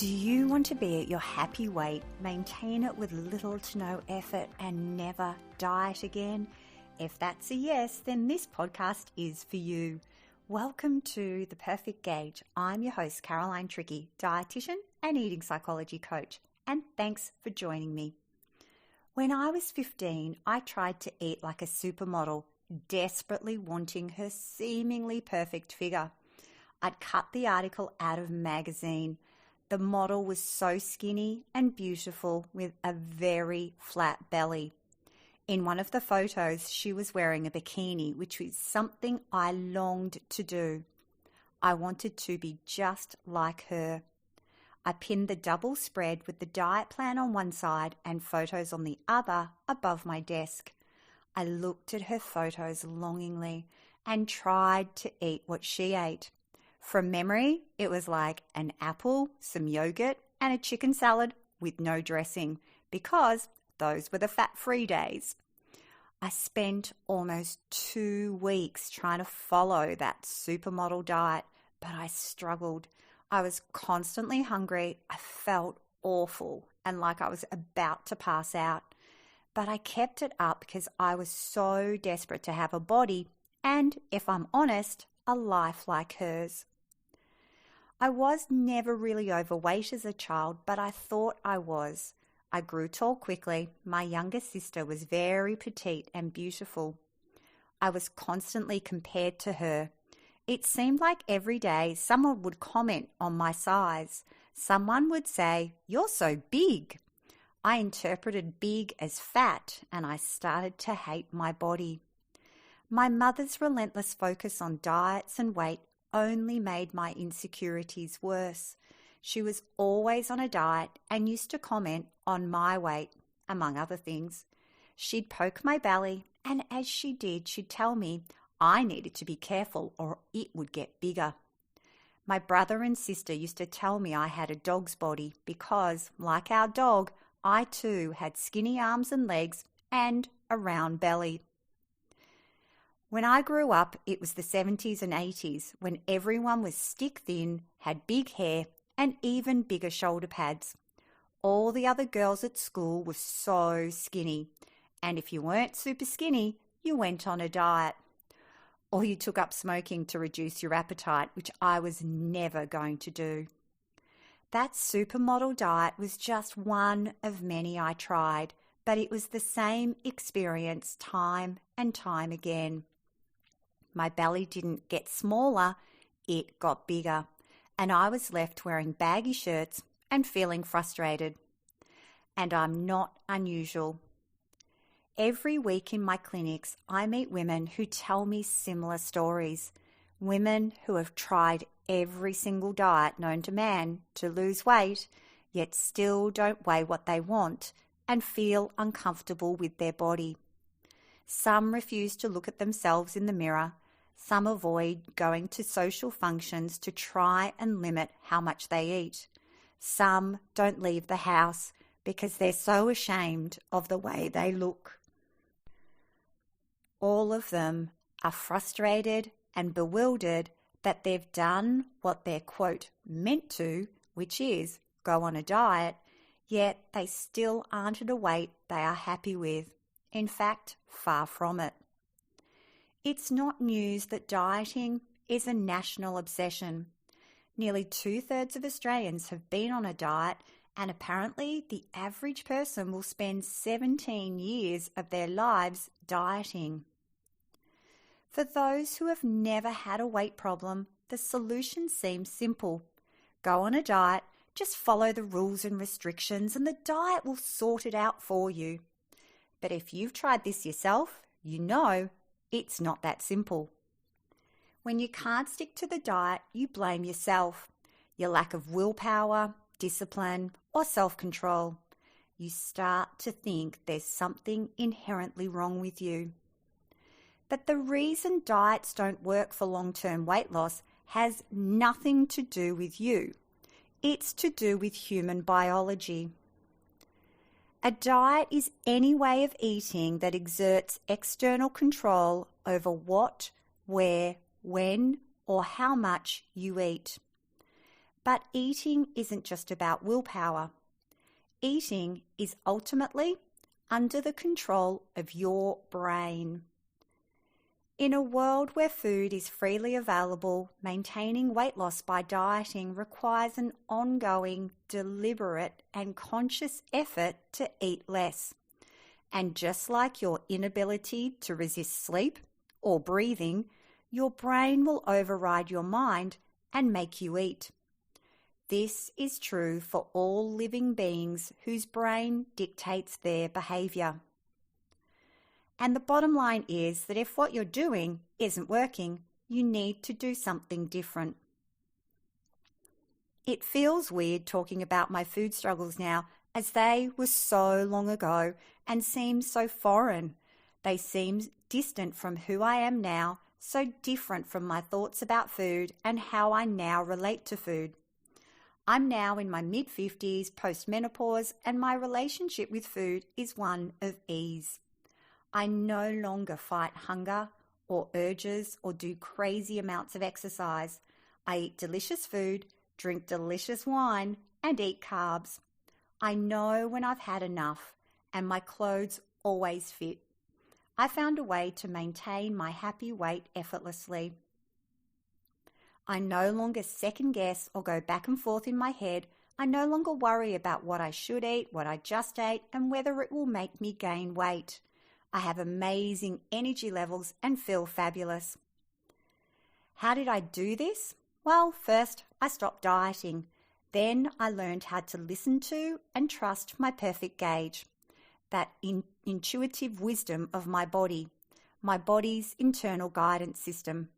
Do you want to be at your happy weight, maintain it with little to no effort, and never diet again? If that's a yes, then this podcast is for you. Welcome to The Perfect Gauge. I'm your host, Caroline Trickey, dietitian and eating psychology coach, and thanks for joining me. When I was 15, I tried to eat like a supermodel, desperately wanting her seemingly perfect figure. I'd cut the article out of a magazine. The model was so skinny and beautiful with a very flat belly. In one of the photos, she was wearing a bikini, which was something I longed to do. I wanted to be just like her. I pinned the double spread with the diet plan on one side and photos on the other above my desk. I looked at her photos longingly and tried to eat what she ate. From memory, it was like an apple, some yogurt, and a chicken salad with no dressing, because those were the fat-free days. I spent almost 2 weeks trying to follow that supermodel diet, but I struggled. I was constantly hungry. I felt awful and like I was about to pass out. But I kept it up because I was so desperate to have a body and, if I'm honest, a life like hers. I was never really overweight as a child, but I thought I was. I grew tall quickly. My younger sister was very petite and beautiful. I was constantly compared to her. It seemed like every day someone would comment on my size. Someone would say, "You're so big." I interpreted big as fat, and I started to hate my body. My mother's relentless focus on diets and weight only made my insecurities worse. She was always on a diet and used to comment on my weight, among other things. She'd poke my belly, and as she did, she'd tell me I needed to be careful or it would get bigger. My brother and sister used to tell me I had a dog's body because, like our dog, I too had skinny arms and legs and a round belly. When I grew up, it was the 70s and 80s when everyone was stick thin, had big hair, and even bigger shoulder pads. All the other girls at school were so skinny, and if you weren't super skinny, you went on a diet. Or you took up smoking to reduce your appetite, which I was never going to do. That supermodel diet was just one of many I tried, but it was the same experience time and time again. My belly didn't get smaller, it got bigger, and I was left wearing baggy shirts and feeling frustrated. And I'm not unusual. Every week in my clinics, I meet women who tell me similar stories. Women who have tried every single diet known to man to lose weight, yet still don't weigh what they want and feel uncomfortable with their body. Some refuse to look at themselves in the mirror. Some avoid going to social functions to try and limit how much they eat. Some don't leave the house because they're so ashamed of the way they look. All of them are frustrated and bewildered that they've done what they're, quote, meant to, which is go on a diet, yet they still aren't at a weight they are happy with. In fact, far from it. It's not news that dieting is a national obsession. Nearly 2/3 of Australians have been on a diet, and apparently the average person will spend 17 years of their lives dieting. For those who have never had a weight problem, the solution seems simple. Go on a diet, just follow the rules and restrictions, and the diet will sort it out for you. But if you've tried this yourself, you know it's not that simple. When you can't stick to the diet, you blame yourself, your lack of willpower, discipline, or self-control. You start to think there's something inherently wrong with you. But the reason diets don't work for long-term weight loss has nothing to do with you. It's to do with human biology. A diet is any way of eating that exerts external control over what, where, when, or how much you eat. But eating isn't just about willpower. Eating is ultimately under the control of your brain. In a world where food is freely available, maintaining weight loss by dieting requires an ongoing, deliberate, and conscious effort to eat less. And just like your inability to resist sleep or breathing, your brain will override your mind and make you eat. This is true for all living beings whose brain dictates their behavior. And the bottom line is that if what you're doing isn't working, you need to do something different. It feels weird talking about my food struggles now, as they were so long ago and seem so foreign. They seem distant from who I am now, so different from my thoughts about food and how I now relate to food. I'm now in my mid-50s, post-menopause, and my relationship with food is one of ease. I no longer fight hunger or urges or do crazy amounts of exercise. I eat delicious food, drink delicious wine, and eat carbs. I know when I've had enough, and my clothes always fit. I found a way to maintain my happy weight effortlessly. I no longer second guess or go back and forth in my head. I no longer worry about what I should eat, what I just ate, and whether it will make me gain weight. I have amazing energy levels and feel fabulous. How did I do this? Well, first, I stopped dieting. Then I learned how to listen to and trust my perfect gauge, that intuitive wisdom of my body's internal guidance system.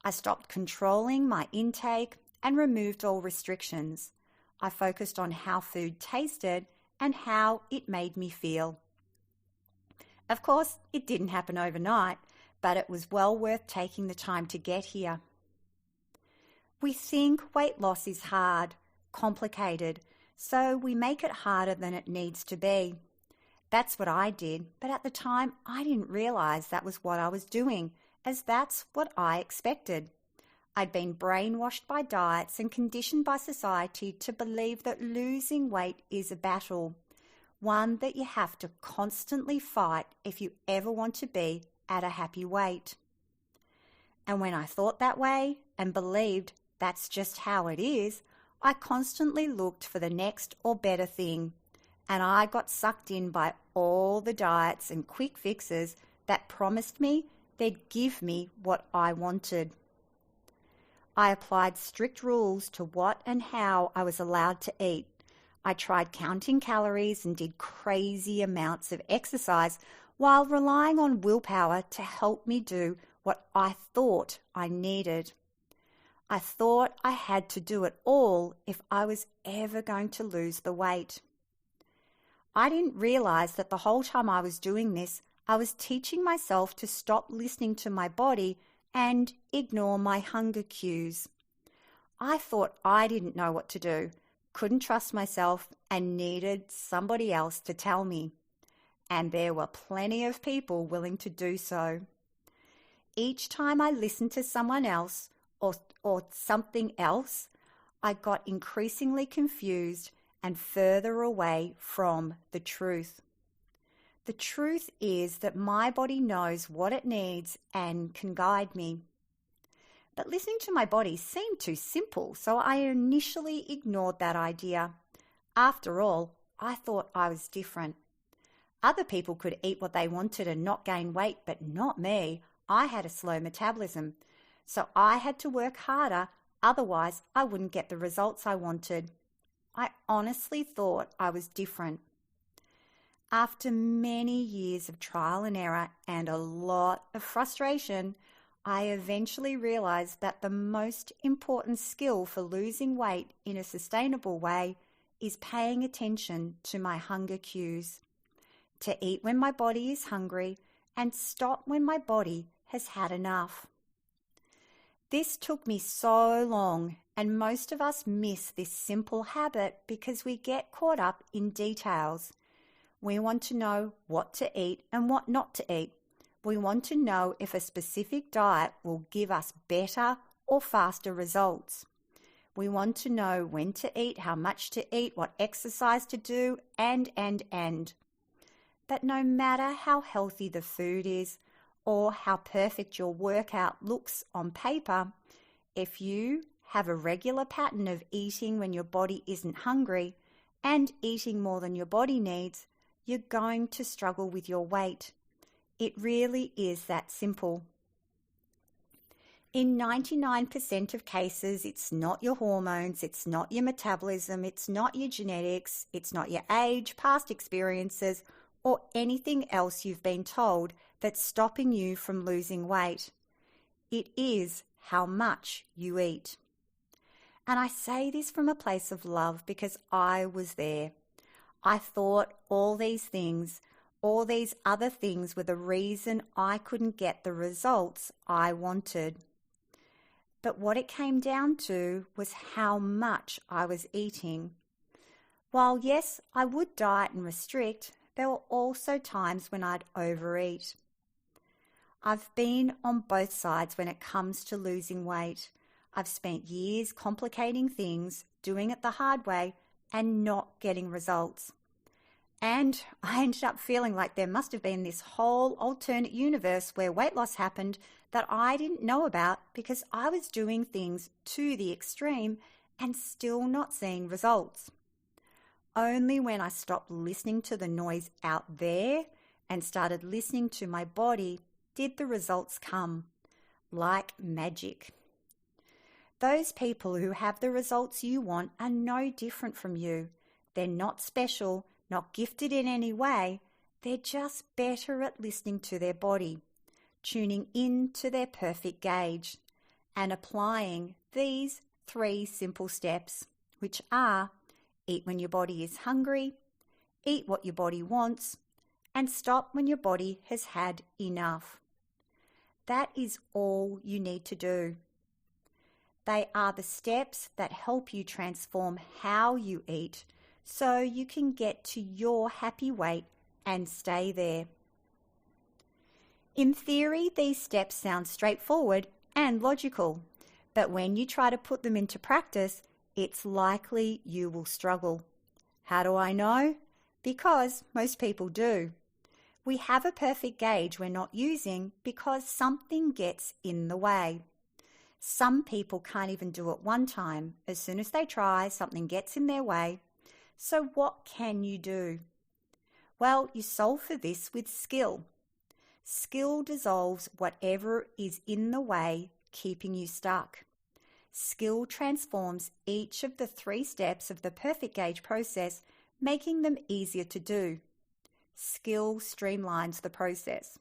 I stopped controlling my intake and removed all restrictions. I focused on how food tasted and how it made me feel. Of course, it didn't happen overnight, but it was well worth taking the time to get here. We think weight loss is hard, complicated, so we make it harder than it needs to be. That's what I did, but at the time I didn't realize that was what I was doing, as that's what I expected. I'd been brainwashed by diets and conditioned by society to believe that losing weight is a battle, one that you have to constantly fight if you ever want to be at a happy weight. And when I thought that way and believed that's just how it is, I constantly looked for the next or better thing, and I got sucked in by all the diets and quick fixes that promised me they'd give me what I wanted. I applied strict rules to what and how I was allowed to eat. I tried counting calories and did crazy amounts of exercise while relying on willpower to help me do what I thought I needed. I thought I had to do it all if I was ever going to lose the weight. I didn't realize that the whole time I was doing this, I was teaching myself to stop listening to my body and ignore my hunger cues. I thought I didn't know what to do, couldn't trust myself, and needed somebody else to tell me. And there were plenty of people willing to do so. Each time I listened to someone else or something else, I got increasingly confused and further away from the truth. The truth is that my body knows what it needs and can guide me. But listening to my body seemed too simple, so I initially ignored that idea. After all, I thought I was different. Other people could eat what they wanted and not gain weight, but not me. I had a slow metabolism, so I had to work harder, otherwise I wouldn't get the results I wanted. I honestly thought I was different. After many years of trial and error and a lot of frustration, I eventually realized that the most important skill for losing weight in a sustainable way is paying attention to my hunger cues, to eat when my body is hungry and stop when my body has had enough. This took me so long, and most of us miss this simple habit because we get caught up in details. We want to know what to eat and what not to eat. We want to know if a specific diet will give us better or faster results. We want to know when to eat, how much to eat, what exercise to do, and. But no matter how healthy the food is or how perfect your workout looks on paper, if you have a regular pattern of eating when your body isn't hungry and eating more than your body needs, you're going to struggle with your weight. It really is that simple. In 99% of cases, it's not your hormones, it's not your metabolism, it's not your genetics, it's not your age, past experiences, or anything else you've been told that's stopping you from losing weight. It is how much you eat. And I say this from a place of love because I was there. I thought all these things, all these other things were the reason I couldn't get the results I wanted. But what it came down to was how much I was eating. While yes, I would diet and restrict, there were also times when I'd overeat. I've been on both sides when it comes to losing weight. I've spent years complicating things, doing it the hard way, and not getting results. And I ended up feeling like there must have been this whole alternate universe where weight loss happened that I didn't know about because I was doing things to the extreme and still not seeing results. Only when I stopped listening to the noise out there and started listening to my body did the results come, like magic. Those people who have the results you want are no different from you. They're not special, not gifted in any way. They're just better at listening to their body, tuning in to their perfect gauge, and applying these 3 simple steps, which are eat when your body is hungry, eat what your body wants, and stop when your body has had enough. That is all you need to do. They are the steps that help you transform how you eat so you can get to your happy weight and stay there. In theory, these steps sound straightforward and logical, but when you try to put them into practice, it's likely you will struggle. How do I know? Because most people do. We have a perfect gauge we're not using because something gets in the way. Some people can't even do it one time. As soon as they try, something gets in their way. So what can you do? Well, you solve for this with skill. Skill dissolves whatever is in the way, keeping you stuck. Skill transforms each of the 3 steps of the perfect gauge process, making them easier to do. Skill streamlines the process.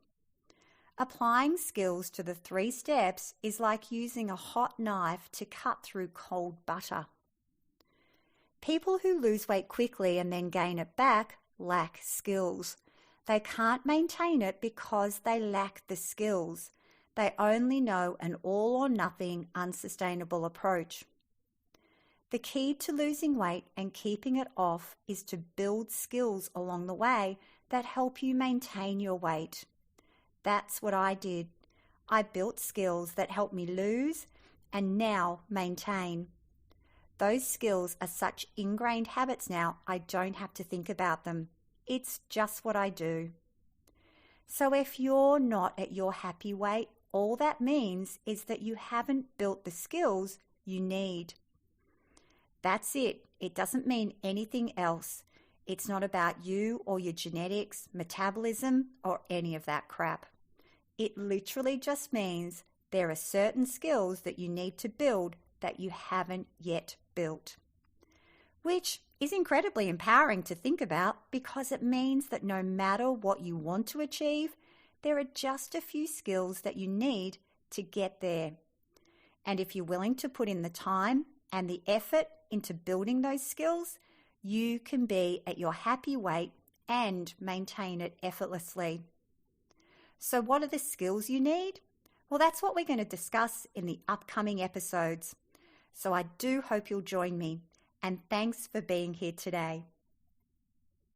Applying skills to the 3 steps is like using a hot knife to cut through cold butter. People who lose weight quickly and then gain it back lack skills. They can't maintain it because they lack the skills. They only know an all or nothing, unsustainable approach. The key to losing weight and keeping it off is to build skills along the way that help you maintain your weight. That's what I did. I built skills that help me lose and now maintain. Those skills are such ingrained habits now, I don't have to think about them. It's just what I do. So if you're not at your happy weight, all that means is that you haven't built the skills you need. That's it. It doesn't mean anything else. It's not about you or your genetics, metabolism, or any of that crap. It literally just means there are certain skills that you need to build that you haven't yet built. Which is incredibly empowering to think about because it means that no matter what you want to achieve, there are just a few skills that you need to get there. And if you're willing to put in the time and the effort into building those skills, you can be at your happy weight and maintain it effortlessly. So what are the skills you need? Well, that's what we're going to discuss in the upcoming episodes. So I do hope you'll join me, and thanks for being here today.